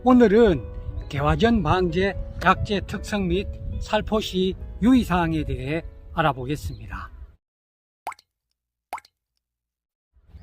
오늘은 개화전 방제 약재 특성 및 살포시 유의사항에 대해 알아보겠습니다.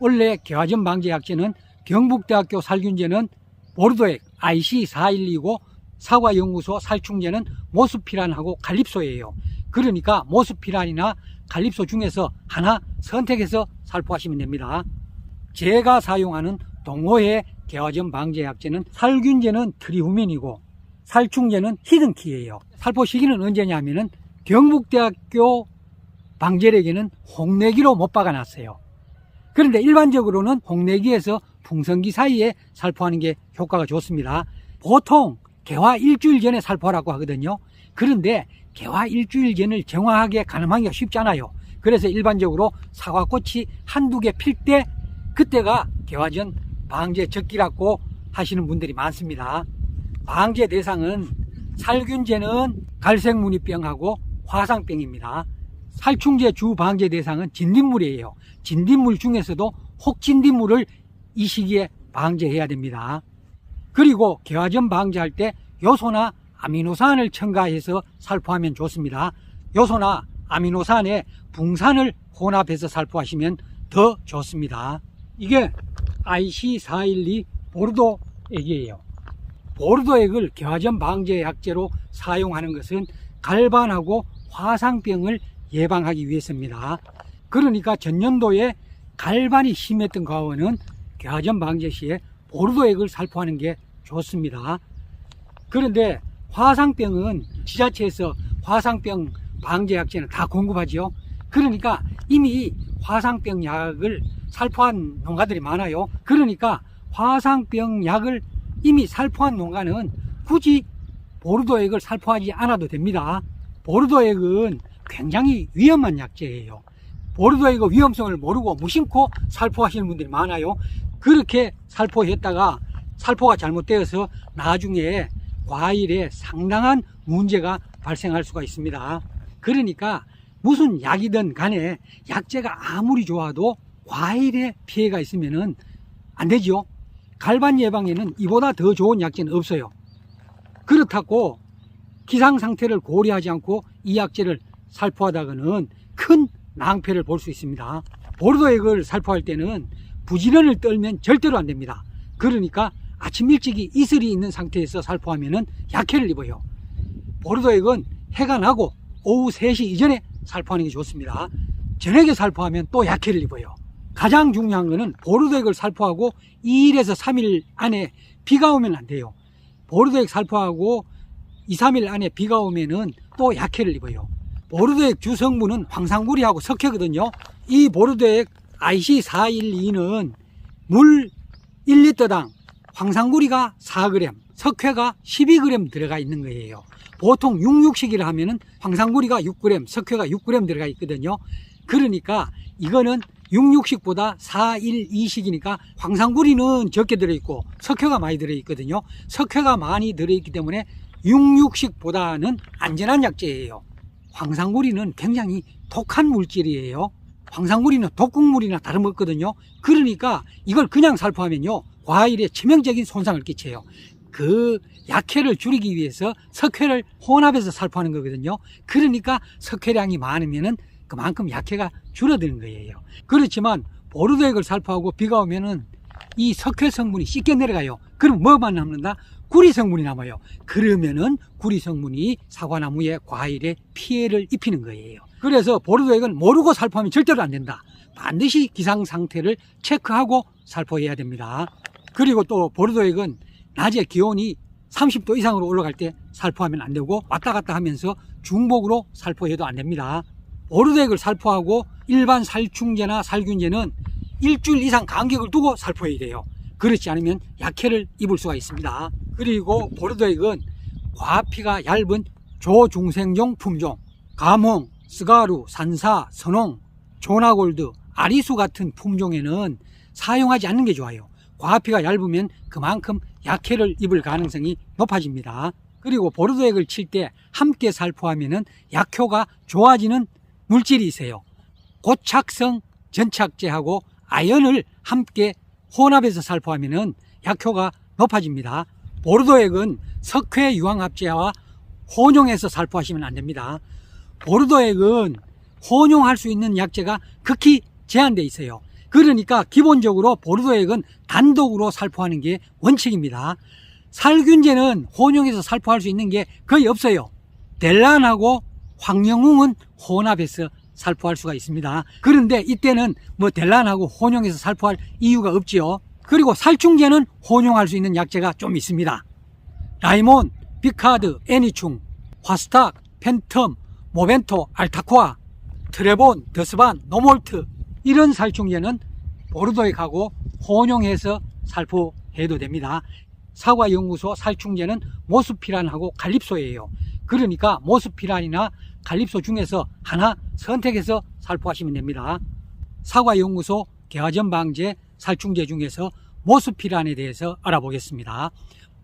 원래 개화전 방제 약재는 경북대학교 살균제는 보르도액 IC412고 사과연구소 살충제는 모스피란하고 갈립소예요. 그러니까 모스피란이나 갈립소 중에서 하나 선택해서 살포하시면 됩니다. 제가 사용하는 동호회 개화전 방제 약재는 살균제는 트리후민이고 살충제는 히든키예요. 살포 시기는 언제냐 하면은 경북대학교 방제력에는 홍내기로 못 박아놨어요. 그런데 일반적으로는 홍내기에서 풍성기 사이에 살포하는 게 효과가 좋습니다. 보통 개화 일주일 전에 살포하라고 하거든요. 그런데 개화 일주일 전을 정확하게 가늠하기가 쉽지 않아요. 그래서 일반적으로 사과꽃이 한두 개 필 때 그때가 개화전 방제 적기라고 하시는 분들이 많습니다. 방제 대상은 살균제는 갈색무늬병하고 화상병입니다. 살충제 주 방제 대상은 진딧물이에요. 진딧물 중에서도 혹진딧물을 이 시기에 방제해야 됩니다. 그리고 개화전 방제할 때 요소나 아미노산을 첨가해서 살포하면 좋습니다. 요소나 아미노산에 붕산을 혼합해서 살포하시면 더 좋습니다. 이게 IC412 보르도액이에요. 보르도액을 개화전 방제 약재로 사용하는 것은 갈반하고 화상병을 예방하기 위해서입니다. 그러니까 전년도에 갈반이 심했던 가원은 개화전 방제 시에 보르도액을 살포하는 게 좋습니다. 그런데 화상병은 지자체에서 화상병 방제 약재는 다 공급하지요. 그러니까 이미 화상병 약을 살포한 농가들이 많아요. 그러니까 화상병 약을 이미 살포한 농가는 굳이 보르도액을 살포하지 않아도 됩니다. 보르도액은 굉장히 위험한 약재예요. 보르도액의 위험성을 모르고 무심코 살포하시는 분들이 많아요. 그렇게 살포했다가 살포가 잘못되어서 나중에 과일에 상당한 문제가 발생할 수가 있습니다. 그러니까 무슨 약이든 간에 약재가 아무리 좋아도 과일에 피해가 있으면 안 되죠. 갈반 예방에는 이보다 더 좋은 약재는 없어요. 그렇다고 기상 상태를 고려하지 않고 이 약재를 살포하다가는 큰 낭패를 볼 수 있습니다. 보르도액을 살포할 때는 부지런을 떨면 절대로 안 됩니다. 그러니까 아침 일찍이 이슬이 있는 상태에서 살포하면 약해를 입어요. 보르도액은 해가 나고 오후 3시 이전에 살포하는 게 좋습니다. 저녁에 살포하면 또 약해를 입어요. 가장 중요한 거는 보르도액을 살포하고 2일에서 3일 안에 비가 오면 안 돼요. 보르도액 살포하고 2, 3일 안에 비가 오면은 또 약해를 입어요. 보르도액 주성분은 황산구리하고 석회거든요. 이 보르도액 IC412는 물 1리터당 황산구리가 4g, 석회가 12g 들어가 있는 거예요. 보통 6,6식이라 하면은 황산구리가 6g, 석회가 6g 들어가 있거든요. 그러니까 이거는 6,6식보다 4,1,2식이니까 황산구리는 적게 들어있고 석회가 많이 들어있거든요. 석회가 많이 들어있기 때문에 6,6식보다는 안전한 약재예요. 황산구리는 굉장히 독한 물질이에요. 황산구리는 독극물이나 다름없거든요. 그러니까 이걸 그냥 살포하면요 과일에 치명적인 손상을 끼쳐요. 그 약해를 줄이기 위해서 석회를 혼합해서 살포하는 거거든요. 그러니까 석회량이 많으면은 그만큼 약해가 줄어드는 거예요. 그렇지만 보르도액을 살포하고 비가 오면은 이 석회 성분이 씻겨 내려가요. 그럼 뭐만 남는다? 구리 성분이 남아요. 그러면은 구리 성분이 사과나무에 과일에 피해를 입히는 거예요. 그래서 보르도액은 모르고 살포하면 절대로 안 된다. 반드시 기상 상태를 체크하고 살포해야 됩니다. 그리고 또 보르도액은 낮에 기온이 30도 이상으로 올라갈 때 살포하면 안 되고 왔다 갔다 하면서 중복으로 살포해도 안 됩니다. 보르도액을 살포하고 일반 살충제나 살균제는 일주일 이상 간격을 두고 살포해야 돼요. 그렇지 않으면 약해를 입을 수가 있습니다. 그리고 보르도액은 과피가 얇은 조중생종 품종, 감홍, 스가루, 산사, 선홍, 조나골드, 아리수 같은 품종에는 사용하지 않는 게 좋아요. 과피가 얇으면 그만큼 약해를 입을 가능성이 높아집니다. 그리고 보르도액을 칠 때 함께 살포하면 약효가 좋아지는 물질이 있어요. 고착성 전착제하고 아연을 함께 혼합해서 살포하면 약효가 높아집니다. 보르도액은 석회 유황합제와 혼용해서 살포하시면 안 됩니다. 보르도액은 혼용할 수 있는 약재가 극히 제한되어 있어요. 그러니까 기본적으로 보르도액은 단독으로 살포하는 게 원칙입니다. 살균제는 혼용해서 살포할 수 있는 게 거의 없어요. 델란하고 황영웅은 혼합해서 살포할 수가 있습니다. 그런데 이때는 뭐 델란하고 혼용해서 살포할 이유가 없지요. 그리고 살충제는 혼용할 수 있는 약재가 좀 있습니다. 라이몬, 비카드, 애니충, 화스탁, 팬텀, 모벤토, 알타코아, 트레본, 더스반, 노몰트, 이런 살충제는 보르도액하고 혼용해서 살포해도 됩니다. 사과연구소 살충제는 모스피란하고 갈립소예요. 그러니까 모스피란이나 갈립소 중에서 하나 선택해서 살포하시면 됩니다. 사과연구소 개화전 방제 살충제 중에서 모스피란에 대해서 알아보겠습니다.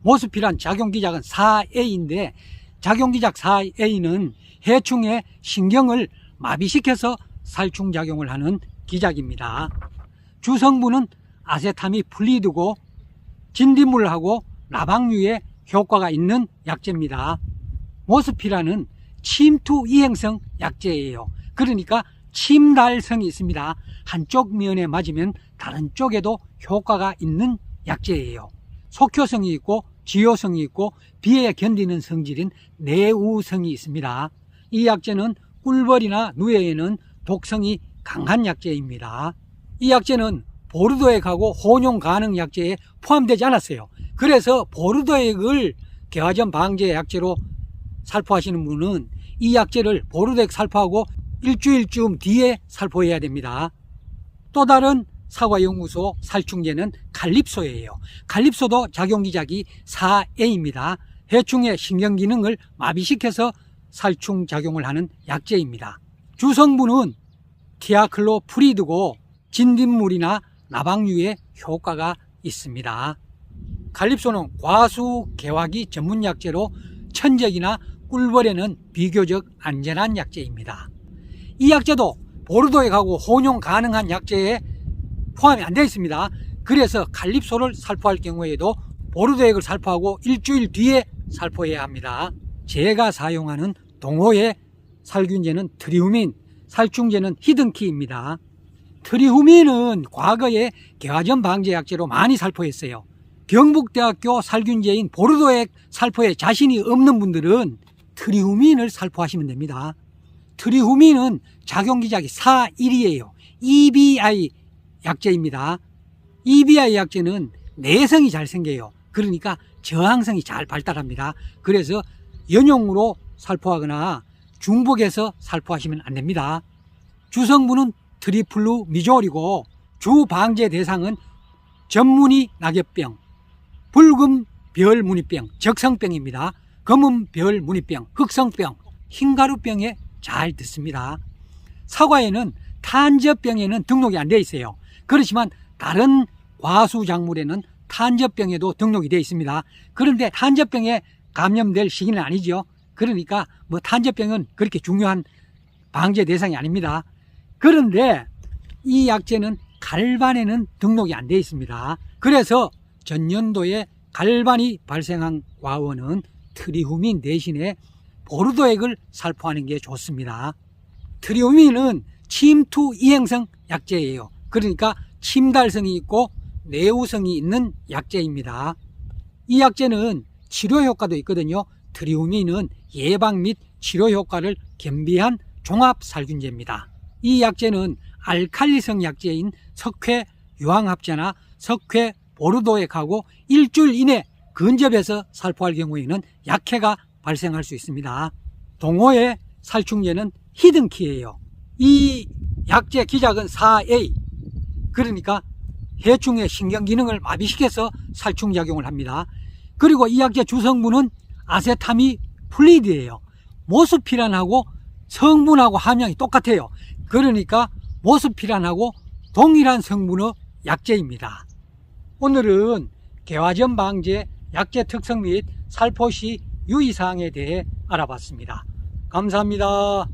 모스피란 작용기작은 4A인데 작용기작 4A는 해충의 신경을 마비시켜서 살충작용을 하는 기작입니다. 주성분은 아세타미플리드고 진딧물하고 나방류에 효과가 있는 약재입니다. 모스피란은 침투 이행성 약재예요. 그러니까 침달성이 있습니다. 한쪽 면에 맞으면 다른 쪽에도 효과가 있는 약재예요. 속효성이 있고 지효성이 있고 비에 견디는 성질인 내우성이 있습니다. 이 약재는 꿀벌이나 누에에는 독성이 강한 약재입니다. 이 약재는 보르도액하고 혼용 가능 약재에 포함되지 않았어요. 그래서 보르도액을 개화전 방제 약재로 살포하시는 분은 이 약재를 보르도액 살포하고 일주일쯤 뒤에 살포해야 됩니다. 또 다른 사과연구소 살충제는 갈립소예요. 갈립소도 작용기작이 4A입니다. 해충의 신경기능을 마비시켜서 살충작용을 하는 약재입니다. 주성분은 티아클로프리드고 진딧물이나 나방류에 효과가 있습니다. 갈립소는 과수 개화기 전문 약재로 천적이나 꿀벌에는 비교적 안전한 약재입니다. 이 약재도 보르도액하고 혼용 가능한 약재에 포함이 안 되어 있습니다. 그래서 갈립소를 살포할 경우에도 보르도액을 살포하고 일주일 뒤에 살포해야 합니다. 제가 사용하는 동호회 살균제는 트리후민, 살충제는 히든키입니다. 트리후민은 과거에 개화전 방제 약재로 많이 살포했어요. 경북대학교 살균제인 보르도액 살포에 자신이 없는 분들은 트리후민을 살포하시면 됩니다. 트리후민은 작용기작이 4,1이에요. EBI 약재입니다. EBI 약재는 내성이 잘 생겨요. 그러니까 저항성이 잘 발달합니다. 그래서 연용으로 살포하거나 중복해서 살포하시면 안 됩니다. 주성분은 트리플루 미졸이고 주 방제 대상은 전무늬 낙엽병, 붉은 별 무늬병, 적성병입니다. 검은 별 무늬병, 흑성병, 흰가루병에 잘 듣습니다. 사과에는 탄저병에는 등록이 안 되어 있어요. 그렇지만 다른 과수작물에는 탄저병에도 등록이 되어 있습니다. 그런데 탄저병에 감염될 시기는 아니죠. 그러니까 뭐 탄저병은 그렇게 중요한 방제 대상이 아닙니다. 그런데 이 약재는 갈반에는 등록이 안 되어 있습니다. 그래서 전년도에 갈반이 발생한 과원은 트리후민 대신에 보르도액을 살포하는 게 좋습니다. 트리후민은 침투 이행성 약재예요. 그러니까 침달성이 있고 내우성이 있는 약재입니다. 이 약재는 치료 효과도 있거든요. 트리후민은 예방 및 치료 효과를 겸비한 종합 살균제입니다. 이 약재는 알칼리성 약재인 석회 유황합제나 석회 보르도액하고 일주일 이내 근접해서 살포할 경우에는 약해가 발생할 수 있습니다. 동호회 살충제는 히든키예요. 이 약재 기작은 4A, 그러니까 해충의 신경기능을 마비시켜서 살충작용을 합니다. 그리고 이 약재 주성분은 아세타미플리드예요. 모스피란하고 성분하고 함량이 똑같아요. 그러니까 모스피란하고 동일한 성분의 약재입니다. 오늘은 개화전 방제 약재 특성 및 살포 시 유의사항에 대해 알아봤습니다. 감사합니다.